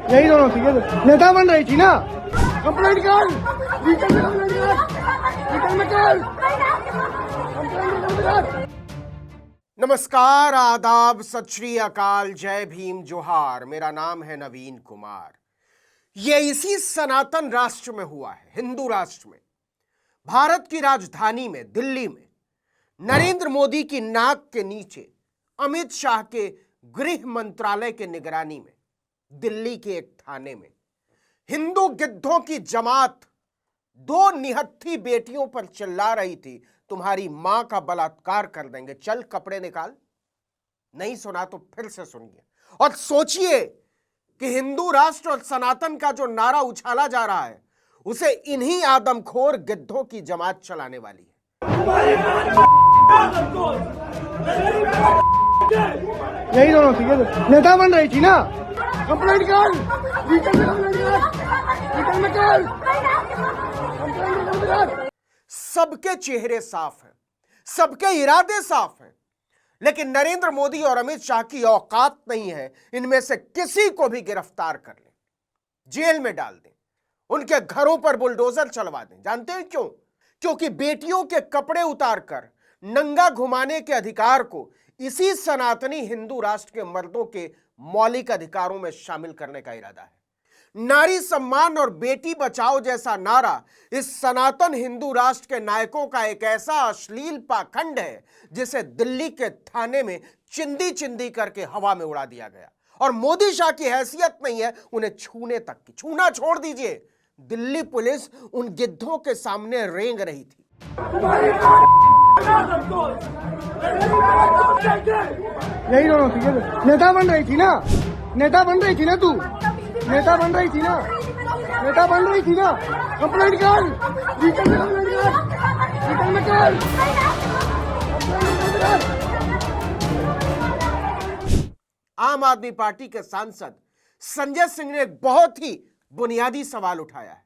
यही दोनों थी नेता बन रही थी ना। कंप्लेंट कर, वीकेंड में कंप्लेंट कर, वीकेंड में कर, कंप्लेंट कर। नमस्कार, आदाब, सत श्री अकाल, जय भीम, जोहार। मेरा नाम है नवीन कुमार। ये इसी सनातन राष्ट्र में हुआ है, हिंदू राष्ट्र में, भारत की राजधानी में, दिल्ली में, नरेंद्र मोदी की नाक के नीचे, अमित शाह के गृह मंत्रालय के निगरानी में, दिल्ली के एक थाने में हिंदू गिद्धों की जमात दो निहत्थी बेटियों पर चिल्ला रही थी, तुम्हारी मां का बलात्कार कर देंगे, चल कपड़े निकाल। नहीं सुना तो फिर से सुनिए और सोचिए कि हिंदू राष्ट्र और सनातन का जो नारा उछाला जा रहा है उसे इन्हीं आदमखोर गिद्धों की जमात चलाने वाली है। यही दोनों थी नेता बन रही थी ना। कंप्लेंट कर, वीकेंड में कंप्लेंट कर, वीकेंड में कर, कंप्लेंट कर। सबके चेहरे साफ हैं, सबके इरादे साफ हैं, लेकिन नरेंद्र मोदी और अमित शाह की औकात नहीं है इनमें से किसी को भी गिरफ्तार कर लें, जेल में डाल दें, उनके घरों पर बुलडोजर चलवा दें। जानते हैं क्यों? क्योंकि बेटियों के कपड़े उतारकर नंगा घुमाने के अधिकार को इसी सनातनी हिंदू राष्ट्र के मर्दों के मौलिक अधिकारों में शामिल करने का इरादा है। नारी सम्मान और बेटी बचाओ जैसा नारा इस सनातन हिंदू राष्ट्र के नायकों का एक ऐसा अश्लील पाखंड है जिसे दिल्ली के थाने में चिंदी चिंदी करके हवा में उड़ा दिया गया। और मोदी शाह की हैसियत नहीं है उन्हें छूने तक की। छूना छोड़ दीजिए, दिल्ली पुलिस उन गिद्धों के सामने रेंग रही थी। यही दोनों थी नेता बन रही थी ना। नेता बन रही थी ना, तू नेता बन रही थी ना, नेता बन रही थी ना। कंप्लेंट कर, वीकेंड में कंप्लेंट कर, वीकेंड में कर, कंप्लेंट कर। आम आदमी पार्टी के सांसद संजय सिंह ने एक बहुत ही बुनियादी सवाल उठाया है।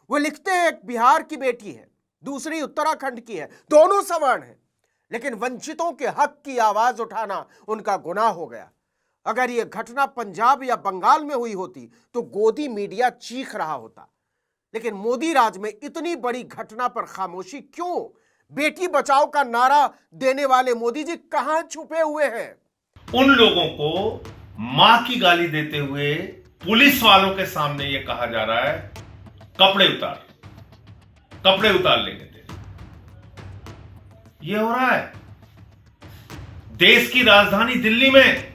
वो लिखते हैं एक बिहार की बेटी है, दूसरी उत्तराखंड की है, दोनों सवर्ण हैं, लेकिन वंचितों के हक की आवाज उठाना उनका गुनाह हो गया। अगर यह घटना पंजाब या बंगाल में हुई होती तो गोदी मीडिया चीख रहा होता, लेकिन मोदी राज में इतनी बड़ी घटना पर खामोशी क्यों? बेटी बचाओ का नारा देने वाले मोदी जी कहां छुपे हुए हैं? उन लोगों को मां की गाली देते हुए पुलिस वालों के सामने यह कहा जा रहा है कपड़े उतार, कपड़े उतार लेंगे तेरे। यह हो रहा है देश की राजधानी दिल्ली में।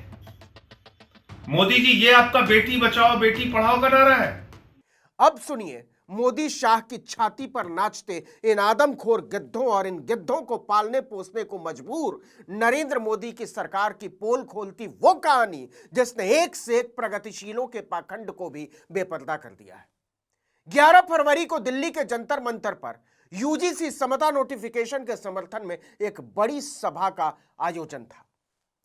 मोदी जी, ये आपका बेटी बचाओ बेटी पढ़ाओ का नारा है। अब सुनिए मोदी शाह की छाती पर नाचते इन आदमखोर गिद्धों और इन गिद्धों को पालने पोसने को मजबूर नरेंद्र मोदी की सरकार की पोल खोलती वो कहानी जिसने एक से एक प्रगतिशीलों के पाखंड को भी बेपर्दा कर दिया है। 11 फरवरी को दिल्ली के जंतर मंतर पर यूजीसी समता नोटिफिकेशन के समर्थन में एक बड़ी सभा का आयोजन था।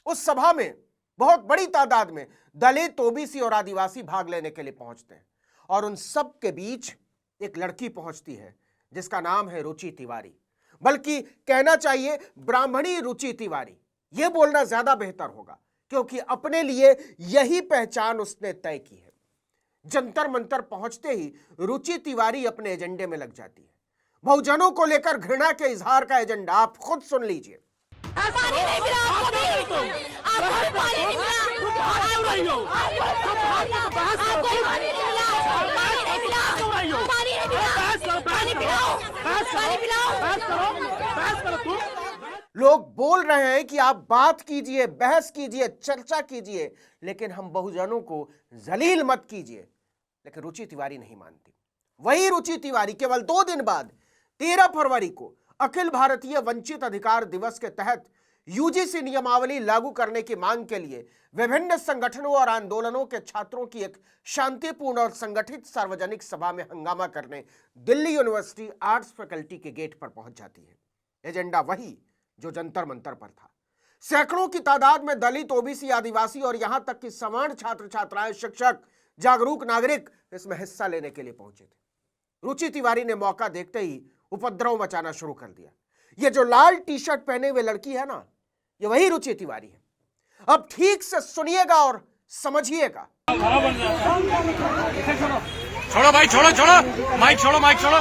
उस सभा में बहुत बड़ी तादाद में दलित, ओबीसी और आदिवासी भाग लेने के लिए पहुंचते हैं और उन सब के बीच एक लड़की पहुंचती है जिसका नाम है रुचि तिवारी, बल्कि कहना चाहिए ब्राह्मणी रुचि तिवारी। यह बोलना ज्यादा बेहतर होगा क्योंकि अपने लिए यही पहचान उसने तय की है। जंतर मंतर पहुंचते ही रुचि तिवारी अपने एजेंडे में लग जाती है। बहुजनों को लेकर घृणा के इजहार का एजेंडा आप खुद सुन लीजिए। पानी नहीं मिला आपको भी, आपको पानी नहीं मिला, आपको पानी नहीं मिला, पानी पिलाओ, पानी पिलाओ। लोग बोल रहे हैं कि आप बात कीजिए, बहस कीजिए, चर्चा कीजिए, लेकिन हम बहुजनों को जलील मत कीजिए। लेकिन रुचि तिवारी नहीं मानती। वही रुचि तिवारी केवल 2 दिन बाद 13 फरवरी को अखिल भारतीय वंचित अधिकार दिवस के तहत यूजीसी नियमावली लागू करने की मांग के लिए विभिन्न संगठनों और आंदोलनों के छात्रों की एक शांतिपूर्ण और संगठित सार्वजनिक सभा में हंगामा करने दिल्ली यूनिवर्सिटी आर्ट्स फैकल्टी के गेट पर पहुंच जाती है। एजेंडा वही जो जंतर मंतर पर था। सैकड़ों की तादाद में दलित, ओबीसी, आदिवासी और यहां तक कि सवर्ण छात्र छात्राएं, शिक्षक, जागरूक नागरिक इसमें हिस्सा लेने के लिए पहुंचे थे। रुचि तिवारी ने मौका देखते ही उपद्रव मचाना शुरू कर दिया। ये जो लाल टी शर्ट पहने हुए लड़की है ना, ये वही रुचि तिवारी है। अब ठीक से सुनिएगा और समझिएगा। छोड़ो भाई, छोड़ो छोड़ो, माइक छोड़ो, माइक छोड़ो,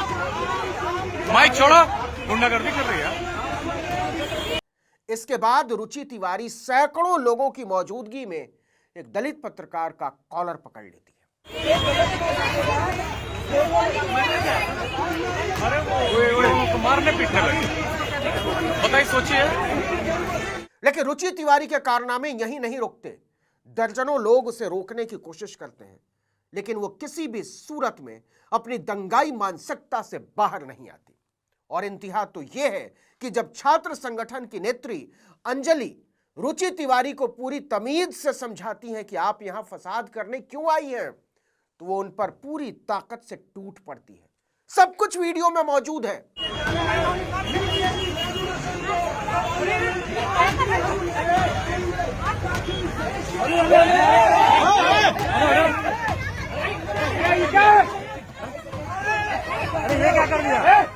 माइक छोड़ो, गुंडागर्दी कर रही है। इसके बाद रुचि तिवारी सैकड़ों लोगों की मौजूदगी में एक दलित पत्रकार का कॉलर पकड़ लेती है। अरे मारने पीटने लगे, बताइए, सोचिए। लेकिन रुचि तिवारी के कारनामे यहीं नहीं रुकते। दर्जनों लोग उसे रोकने की कोशिश करते हैं, लेकिन वो किसी भी सूरत में अपनी दंगाई मानसिकता से बाहर नहीं आती। और इंतहा तो यह है कि जब छात्र संगठन की नेत्री अंजलि रुचि तिवारी को पूरी तमीज से समझाती हैं कि आप यहां फसाद करने क्यों आई हैं, तो वो उन पर पूरी ताकत से टूट पड़ती है। सब कुछ वीडियो में मौजूद है।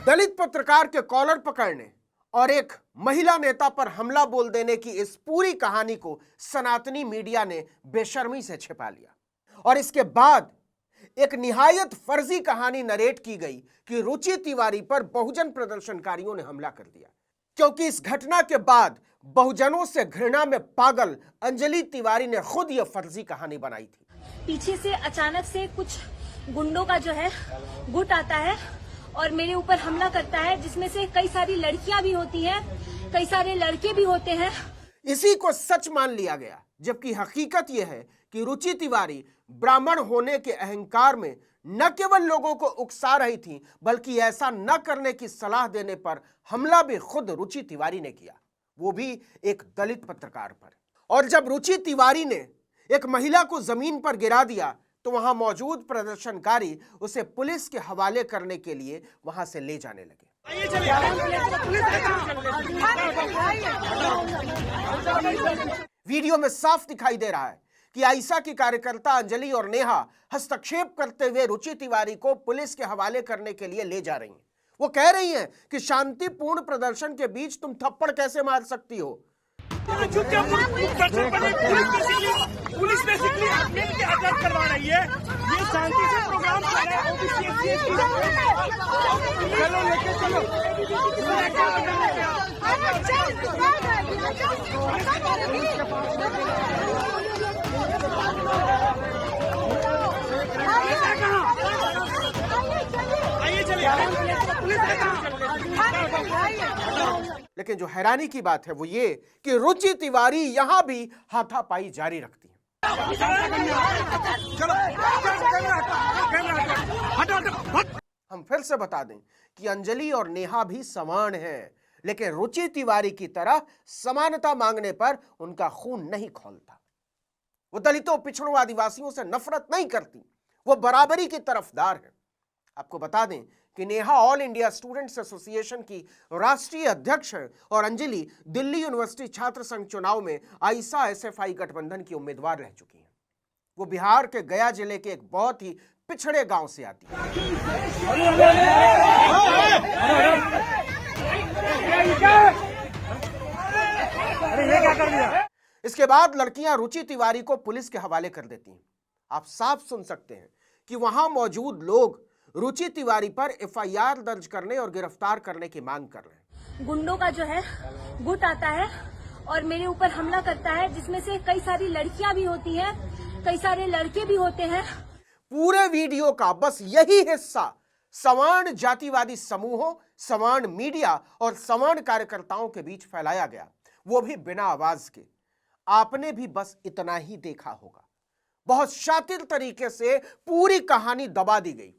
दलित पत्रकार के कॉलर पकड़ने और एक महिला नेता पर हमला बोल देने की इस पूरी कहानी को सनातनी मीडिया ने बेशर्मी से छिपा लिया। और इसके बाद एक निहायत फर्जी कहानी नरेट की गई कि रुचि तिवारी पर बहुजन प्रदर्शनकारियों ने हमला कर दिया, क्योंकि इस घटना के बाद बहुजनों से घृणा में पागल अंजलि तिवारी ने खुद यह फर्जी कहानी बनाई थी। पीछे से अचानक से कुछ गुंडों का जो है गुट आता है और मेरे ऊपर हमला करता है, जिसमें से कई सारी लड़कियां भी होती हैं, कई सारे लड़के भी होते हैं। इसी को सच मान लिया गया, जबकि हकीकत यह है कि रुचि तिवारी ब्राह्मण होने के अहंकार में न केवल लोगों को उकसा रही थी, बल्कि ऐसा न करने की सलाह देने पर हमला भी खुद रुचि तिवारी ने किया, वो भी एक दलित पत्रकार पर। और जब रुचि तिवारी ने एक महिला को जमीन पर गिरा दिया, तो वहां मौजूद प्रदर्शनकारी उसे पुलिस के हवाले करने के लिए वहां से ले जाने लगे। वीडियो में साफ दिखाई दे रहा है कि आइसा की कार्यकर्ता अंजलि और नेहा हस्तक्षेप करते हुए रुचि तिवारी को पुलिस के हवाले करने के लिए ले जा रही हैं। वो कह रही हैं कि शांतिपूर्ण प्रदर्शन के बीच तुम थप्पड़ कैसे मार सकती हो। पुलिस बेसिकली अटैक करवा रही है, ये शांति से प्रोग्राम कर रहा लेकिन जो हैरानी की बात है वो ये कि रुचि तिवारी यहां भी हाथापाई जारी रखती है। हम फिर से बता दें कि अंजलि और नेहा भी समान हैं, लेकिन रुचि तिवारी की तरह समानता मांगने पर उनका खून नहीं खौलता। वो दलितों, पिछड़ों, आदिवासियों से नफरत नहीं करती, वो बराबरी की तरफदार है। आपको बता दें कि Neha all India students association की राष्ट्रीय अध्यक्ष है और अंजलि दिल्ली यूनिवर्सिटी छात्र संघ चुनाव में आइसा एसएफआई गठबंधन की उम्मीदवार रह चुकी हैं। वो बिहार के गया जिले के एक बहुत ही पिछड़े गांव से आती है। इसके बाद लड़कियां रुचि तिवारी को पुलिस के हवाले कर देती हैं। आप साफ सुन सकते हैं कि वहां मौजूद लोग रुचि तिवारी पर एफआईआर दर्ज करने और गिरफ्तार करने की मांग कर रहे हैं। गुंडों का जो है गुट आता है और मेरे ऊपर हमला करता है, जिसमें से कई सारी लड़कियां भी होती हैं, कई सारे लड़के भी होते हैं। पूरे वीडियो का बस यही हिस्सा सवर्ण जातिवादी समूहों, सवर्ण मीडिया और सवर्ण कार्यकर्ताओं के बीच फैलाया गया, वो भी बिना आवाज के। आपने भी बस इतना ही देखा होगा। बहुत शातिर तरीके से पूरी कहानी दबा दी गई।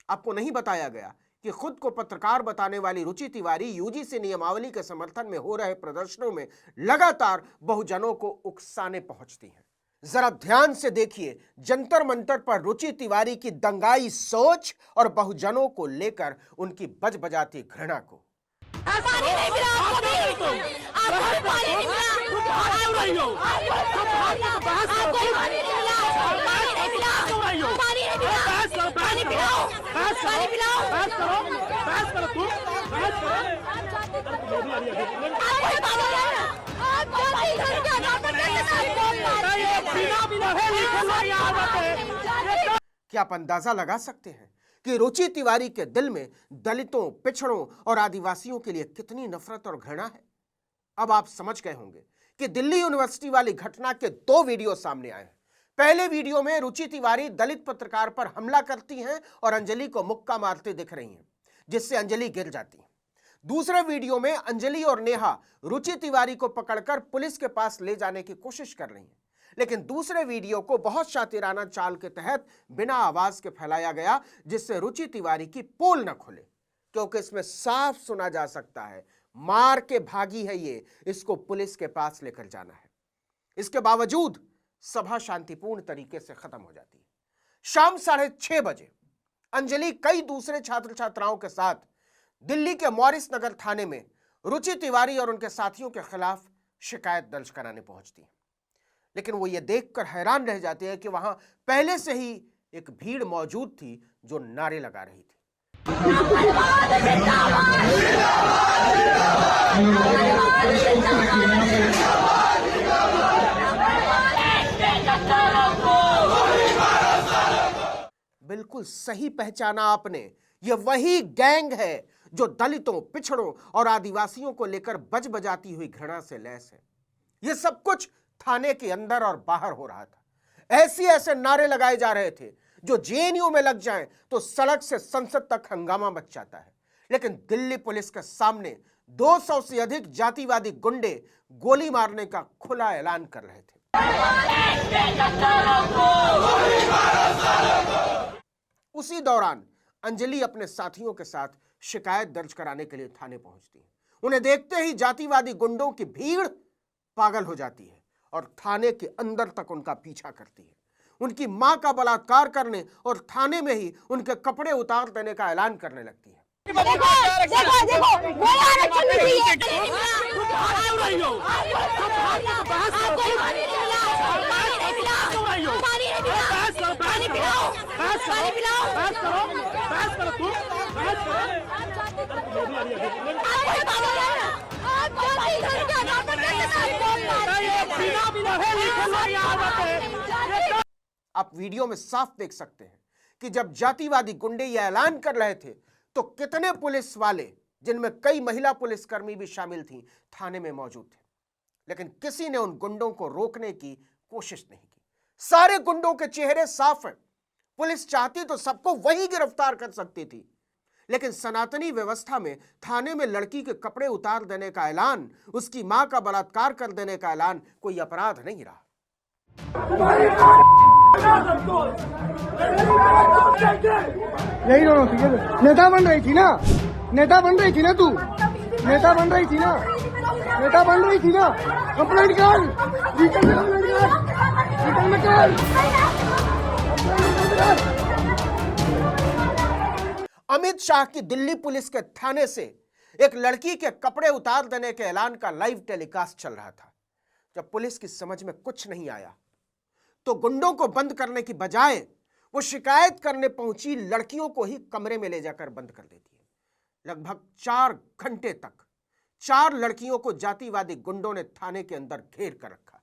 आपको नहीं बताया गया कि खुद को पत्रकार बताने वाली रुचि तिवारी यूजीसी नियमावली के समर्थन में हो रहे प्रदर्शनों में लगातार बहुजनों को उकसाने पहुंचती हैं। जरा ध्यान से देखिए जंतर मंतर पर रुचि तिवारी की दंगाई सोच और बहुजनों को लेकर उनकी बजबजाती घृणा को। पानी नहीं मिला आपको भी, आपको पानी नहीं मिला, आपको पानी नहीं मिला, पानी नहीं मिला, पानी नहीं मिला, पानी पिलाओ, पानी पिलाओ, बहस करो तुम, बहस करो, आप जाति धर्म के आधार पर कैसे बोल रहे हैं? क्या आप अंदाजा लगा सकते हैं कि रुचि तिवारी के दिल में दलितों, पिछड़ों और आदिवासियों के लिए कितनी नफरत और घृणा है? अब आप समझ गए होंगे कि दिल्ली यूनिवर्सिटी वाली घटना के 2 वीडियो सामने आए हैं। पहले वीडियो में रुचि तिवारी दलित पत्रकार पर हमला करती हैं और अंजलि को मुक्का मारते दिख रही हैं, जिससे अंजलि गिर जाती है। दूसरे वीडियो में अंजलि और नेहा रुचि तिवारी को पकड़कर पुलिस के पास ले जाने की कोशिश कर रही हैं, लेकिन दूसरे वीडियो को बहुत शातिराना चाल के तहत बिना आवाज के फैलाया गया, जिससे रुचि तिवारी की पोल न खुले, क्योंकि इसमें साफ सुना जा सकता है मार के भागी है ये, इसको पुलिस के पास लेकर जाना है। इसके बावजूद सभा शांतिपूर्ण तरीके से खत्म हो जाती है। शाम 6:30 बजे अंजलि कई दूसरे छात्र छात्राओं के साथ दिल्ली के मॉरिस नगर थाने में रुचि तिवारी और उनके साथियों के खिलाफ शिकायत दर्ज कराने पहुंचती है, लेकिन वो ये देखकर हैरान रह जाते हैं कि वहां पहले से ही एक भीड़ मौजूद थी जो नारे लगा रही थी। बिल्कुल सही पहचाना आपने, ये वही गैंग है जो दलितों, पिछड़ों और आदिवासियों को लेकर बज बजाती हुई घृणा से लैस है। ये सब कुछ थाने के अंदर और बाहर हो रहा था। ऐसे नारे लगाए जा रहे थे जो जेएनयू में लग जाएं तो सड़क से संसद तक हंगामा मच जाता है, लेकिन दिल्ली पुलिस के सामने 200 से अधिक जातिवादी गुंडे गोली मारने का खुला ऐलान कर रहे थे। उसी दौरान अंजलि अपने साथियों के साथ शिकायत दर्ज कराने के लिए थाने पहुंचती है। उन्हें देखते ही जातिवादी गुंडों की भीड़ पागल हो जाती है और थाने के अंदर तक उनका पीछा करती है। उनकी मां का बलात्कार करने और थाने में ही उनके कपड़े उतार देने का ऐलान करने लगती है। आप वीडियो में साफ देख सकते हैं कि जब जातिवादी गुंडे यह ऐलान कर रहे थे तो कितने पुलिस वाले, जिनमें कई महिला पुलिसकर्मी भी शामिल थीं, थाने में मौजूद थे, लेकिन किसी ने उन गुंडों को रोकने की कोशिश नहीं की। सारे गुंडों के चेहरे साफ हैं। पुलिस चाहती तो सबको वहीं गिरफ्तार कर सकती थी, लेकिन सनातनी व्यवस्था में थाने में लड़की के कपड़े उतार देने का ऐलान, उसकी मां का बलात्कार कर देने का ऐलान कोई अपराध नहीं रहा। यही दोनों थी, नेता बन रही थी ना, नेता बन रही थी ना, तू नेता बन रही थी ना, नेता बन रही थी ना। कंप्लेंट कर, रिटर्न में कंप्लेंट कर, रिटर्न में कर। अमित शाह की दिल्ली पुलिस के थाने से एक लड़की के कपड़े उतार देने के ऐलान का लाइव टेलीकास्ट चल रहा था। जब पुलिस की समझ में कुछ नहीं आया तो गुंडों को बंद करने की बजाय वो शिकायत करने पहुंची लड़कियों को ही कमरे में ले जाकर बंद कर देती है। लगभग 4 घंटे तक 4 लड़कियों को जातिवादी गुंडों ने थाने के अंदर घेर कर रखा।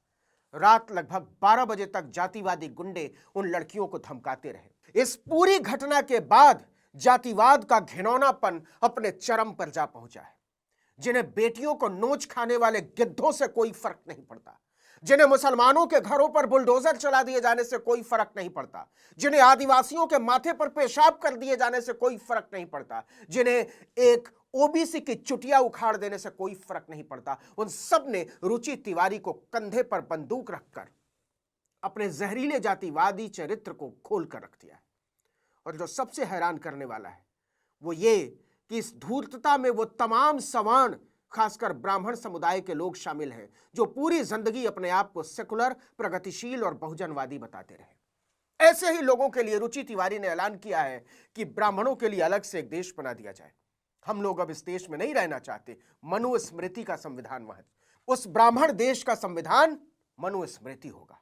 रात लगभग 12 बजे तक जातिवादी गुंडे उन लड़कियों को धमकाते रहे। इस पूरी घटना के बाद जातिवाद का घिनौनापन अपने चरम पर जा पहुंचा है। जिन्हें बेटियों को नोच खाने वाले गिद्धों से कोई फर्क नहीं पड़ता, जिन्हें मुसलमानों के घरों पर बुलडोजर चला दिए जाने से कोई फर्क नहीं पड़ता, जिन्हें आदिवासियों के माथे पर पेशाब कर दिए जाने से कोई फर्क नहीं पड़ता, जिन्हें एक ओबीसी की चुटिया उखाड़ देने से कोई फर्क नहीं पड़ता, उन सब ने रुचि तिवारी को कंधे पर बंदूक रखकर अपने जहरीले जातिवादी चरित्र को खोल कर रख दिया है। और जो सबसे हैरान करने वाला है वो ये कि इस धूर्तता में वो तमाम सवर्ण, खासकर ब्राह्मण समुदाय के लोग शामिल हैं जो पूरी जिंदगी अपने आप को सेकुलर, प्रगतिशील और बहुजनवादी बताते रहे। ऐसे ही लोगों के लिए रुचि तिवारी ने ऐलान किया है कि ब्राह्मणों के लिए अलग से एक देश बना दिया जाए। हम लोग अब इस देश में नहीं रहना चाहते। मनुस्मृति का संविधान वहां, उस ब्राह्मण देश का संविधान मनुस्मृति होगा।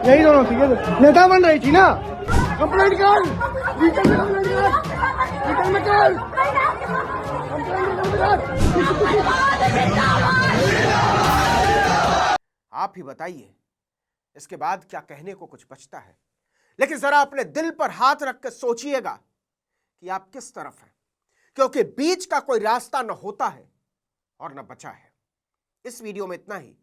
यही दोनों थी, नेता बन रही थी ना। कंप्लेंट कर, रिटर्न में कंप्लेंट कर, रिटर्न में कर। आप ही बताइए, इसके बाद क्या कहने को कुछ बचता है? लेकिन जरा अपने दिल पर हाथ रख कर सोचिएगा कि आप किस तरफ हैं, क्योंकि बीच का कोई रास्ता न होता है और न बचा है। इस वीडियो में इतना ही,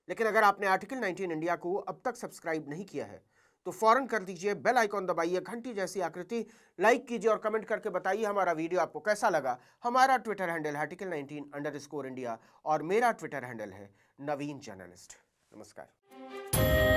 लेकिन अगर आपने आर्टिकल 19 इंडिया को अब तक सब्सक्राइब नहीं किया है तो फौरन कर दीजिए, बेल आइकॉन दबाइए, घंटी जैसी आकृति, लाइक कीजिए और कमेंट करके बताइए हमारा वीडियो आपको कैसा लगा। हमारा ट्विटर हैंडल है article19_India और मेरा ट्विटर हैंडल है नवीन जर्नलिस्ट। नमस्कार।